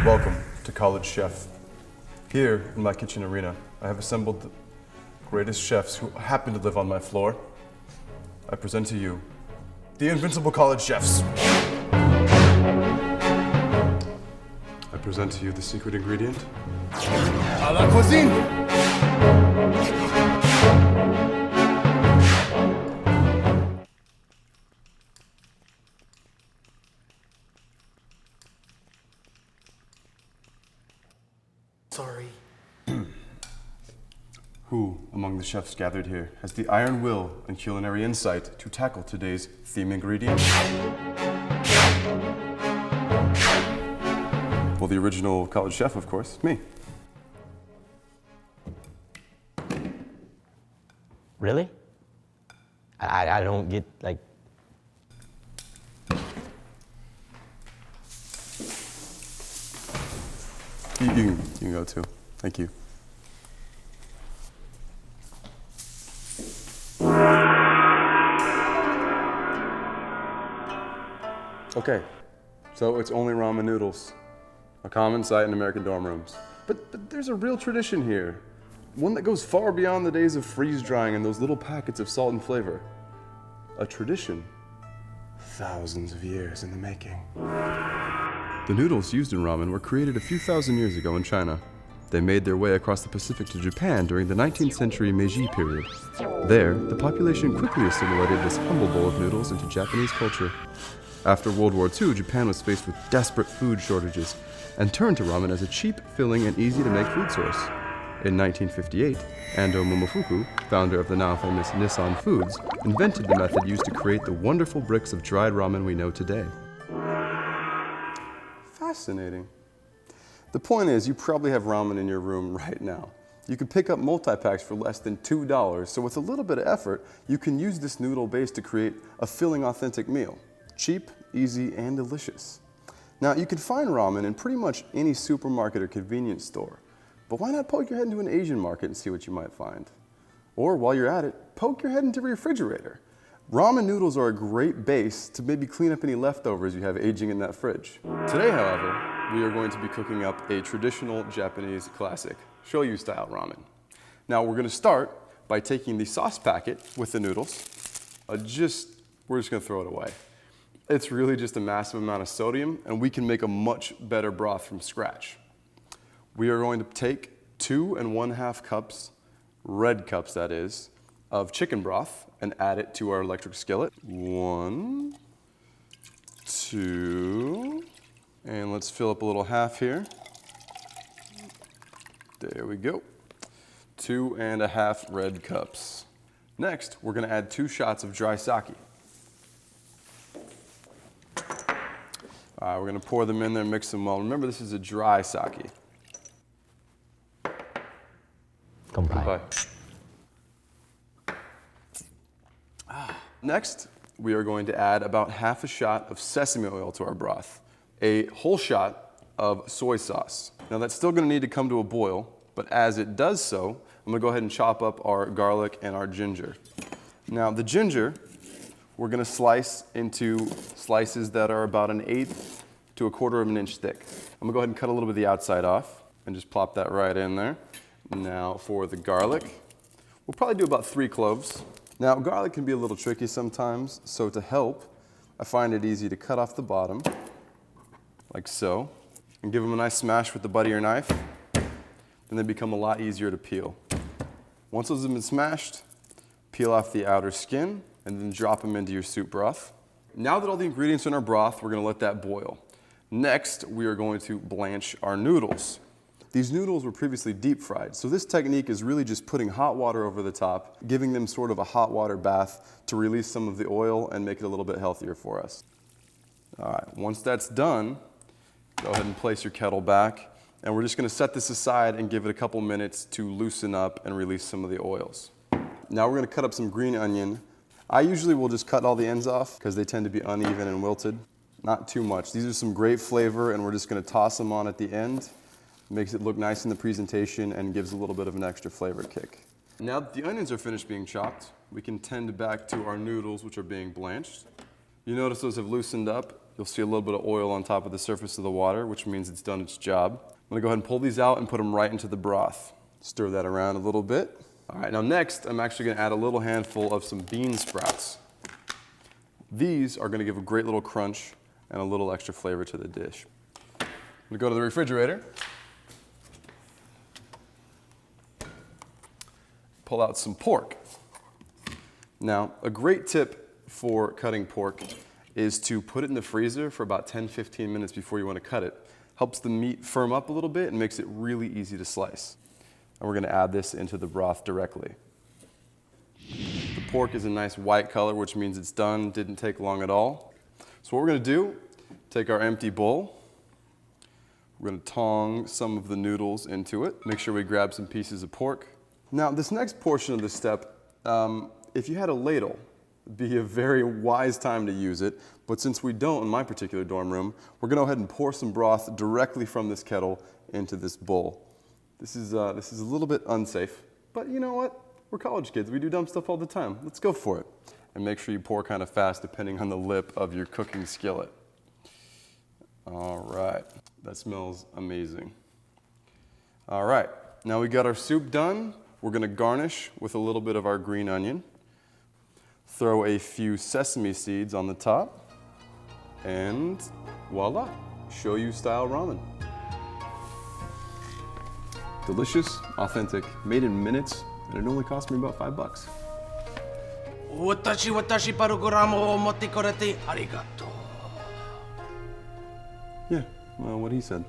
Welcome to College Chef. Here in my kitchen arena, I have assembled the greatest chefs who happen to live on my floor. I present to you the Invincible College Chefs. I present to you the secret ingredient, à la cuisine. Sorry. Who among the chefs gathered here has the iron will and culinary insight to tackle today's theme ingredient? Well, the original college chef, of course, me. Really? I don't get, like... You can go too. Thank you. Okay, so it's only ramen noodles, a common sight in American dorm rooms. But there's a real tradition here, one that goes far beyond the days of freeze drying and those little packets of salt and flavor. A tradition thousands of years in the making. The noodles used in ramen were created a few thousand years ago in China. They made their way across the Pacific to Japan during the 19th century Meiji period. There, the population quickly assimilated this humble bowl of noodles into Japanese culture. After World War II, Japan was faced with desperate food shortages and turned to ramen as a cheap, filling, and easy-to-make food source. In 1958, Ando Momofuku, founder of the now famous Nissan Foods, invented the method used to create the wonderful bricks of dried ramen we know today. Fascinating. The point is, you probably have ramen in your room right now. You can pick up multi-packs for less than $2, so with a little bit of effort, you can use this noodle base to create a filling, authentic meal. Cheap, easy, and delicious. Now, you can find ramen in pretty much any supermarket or convenience store, but why not poke your head into an Asian market and see what you might find? Or while you're at it, poke your head into the refrigerator. Ramen noodles are a great base to maybe clean up any leftovers you have aging in that fridge. Today, however, we are going to be cooking up a traditional Japanese classic, shoyu style ramen. Now, we're going to start by taking the sauce packet with the noodles. We're just going to throw it away. It's really just a massive amount of sodium, and we can make a much better broth from scratch. We are going to take 2 1/2 cups, red cups that is, of chicken broth and add it to our electric skillet. 1, 2, and let's fill up a little half here. There we go. 2 1/2 red cups. Next, we're gonna add 2 shots of dry sake. All right, we're gonna pour them in there, mix them well. Remember, this is a dry sake. Goodbye. Next, we are going to add about 1/2 shot of sesame oil to our broth, a whole shot of soy sauce. Now that's still gonna need to come to a boil, but as it does so, I'm gonna go ahead and chop up our garlic and our ginger. Now the ginger, we're gonna slice into slices that are about 1/8 to 1/4 of an inch thick. I'm gonna go ahead and cut a little bit of the outside off and just plop that right in there. Now for the garlic, we'll probably do about 3 cloves. Now garlic can be a little tricky sometimes, so to help, I find it easy to cut off the bottom, like so, and give them a nice smash with the butt of your knife. Then they become a lot easier to peel. Once those have been smashed, peel off the outer skin and then drop them into your soup broth. Now that all the ingredients are in our broth, we're gonna let that boil. Next, we are going to blanch our noodles. These noodles were previously deep fried, so this technique is really just putting hot water over the top, giving them sort of a hot water bath to release some of the oil and make it a little bit healthier for us. All right, once that's done, go ahead and place your kettle back, and we're just gonna set this aside and give it a couple minutes to loosen up and release some of the oils. Now we're gonna cut up some green onion. I usually will just cut all the ends off because they tend to be uneven and wilted. Not too much. These are some great flavor, and we're just gonna toss them on at the end. Makes it look nice in the presentation and gives a little bit of an extra flavor kick. Now that the onions are finished being chopped, we can tend back to our noodles, which are being blanched. You notice those have loosened up. You'll see a little bit of oil on top of the surface of the water, which means it's done its job. I'm gonna go ahead and pull these out and put them right into the broth. Stir that around a little bit. All right, now next, I'm actually gonna add a little handful of some bean sprouts. These are gonna give a great little crunch and a little extra flavor to the dish. I'm gonna go to the refrigerator. Pull out some pork. Now, a great tip for cutting pork is to put it in the freezer for about 10-15 minutes before you want to cut it. Helps the meat firm up a little bit and makes it really easy to slice. And we're going to add this into the broth directly. The pork is a nice white color, which means it's done, didn't take long at all. So what we're going to do, take our empty bowl. We're going to tong some of the noodles into it. Make sure we grab some pieces of pork. Now, this next portion of the step, if you had a ladle, it'd be a very wise time to use it. But since we don't in my particular dorm room, we're going to go ahead and pour some broth directly from this kettle into this bowl. This is a little bit unsafe, but you know what? We're college kids. We do dumb stuff all the time. Let's go for it. And make sure you pour kind of fast depending on the lip of your cooking skillet. All right. That smells amazing. All right. Now we got our soup done. We're going to garnish with a little bit of our green onion. Throw a few sesame seeds on the top. And voila, shoyu style ramen. Delicious, authentic, made in minutes, and it only cost me about $5. Watashi paruguramo moti korete arigato. Yeah, well, what he said.